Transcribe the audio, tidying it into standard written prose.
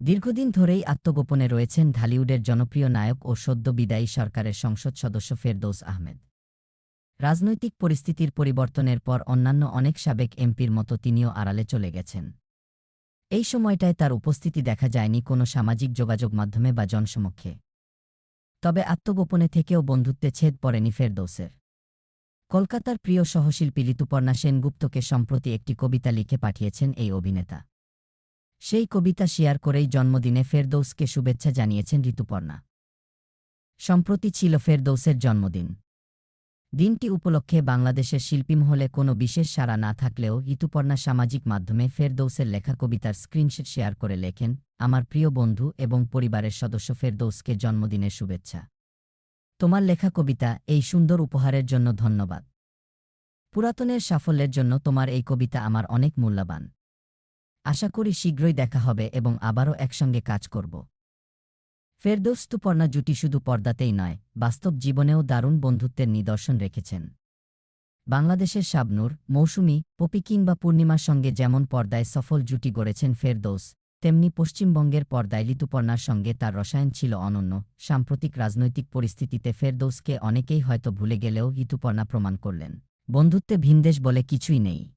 দীর্ঘদিন ধরেই আত্মগোপনে রয়েছেন ঢালিউডের জনপ্রিয় নায়ক ও সদ্য বিদায়ী সরকারের সংসদ সদস্য ফেরদৌস আহমেদ। রাজনৈতিক পরিস্থিতির পরিবর্তনের পর অন্যান্য অনেক সাবেক এমপির মতো তিনিও আড়ালে চলে গেছেন। এই সময়টায় তার উপস্থিতি দেখা যায়নি কোনো সামাজিক যোগাযোগ মাধ্যমে বা জনসমক্ষে। তবে আত্মগোপনে থেকেও বন্ধুত্বে ছেদ পড়েনি ফেরদৌসের। কলকাতার প্রিয় সহশিল্পী ঋতুপর্ণা সেনগুপ্তকে সম্প্রতি একটি কবিতা লিখে পাঠিয়েছেন এই অভিনেতা। সেই কবিতা শেয়ার করেই জন্মদিনে ফেরদৌসকে শুভেচ্ছা জানিয়েছেন ঋতুপর্ণা। সম্প্রতি ছিল ফেরদৌসের জন্মদিন। দিনটি উপলক্ষে বাংলাদেশের শিল্পীমহলে কোনো বিশেষ সাড়া না থাকলেও ঋতুপর্ণা সামাজিক মাধ্যমে ফেরদৌসের লেখা কবিতার স্ক্রিনশট শেয়ার করে লেখেন, আমার প্রিয় বন্ধু এবং পরিবারের সদস্য ফেরদৌসকে জন্মদিনের শুভেচ্ছা। তোমার লেখা কবিতা, এই সুন্দর উপহারের জন্য ধন্যবাদ। পুরাতনের সাফল্যের জন্য তোমার এই কবিতা আমার অনেক মূল্যবান। আশা করি শীঘ্রই দেখা হবে এবং আবারও একসঙ্গে কাজ করব। ফেরদৌস-ঋতুপর্ণা জুটি শুধু পর্দাতেই নয়, বাস্তব জীবনেও দারুণ বন্ধুত্বের নিদর্শন রেখেছেন। বাংলাদেশের শাবনূর, মৌসুমী, পপি কিংবা পূর্ণিমার সঙ্গে যেমন পর্দায় সফল জুটি গড়েছেন ফেরদৌস, তেমনি পশ্চিমবঙ্গের পর্দায় ঋতুপর্ণার সঙ্গে তার রসায়ন ছিল অনন্য। সাম্প্রতিক রাজনৈতিক পরিস্থিতিতে ফেরদৌসকে অনেকেই হয়তো ভুলে গেলেও ঋতুপর্ণা প্রমাণ করলেন, বন্ধুত্বে ভিনদেশ বলে কিছুই নেই।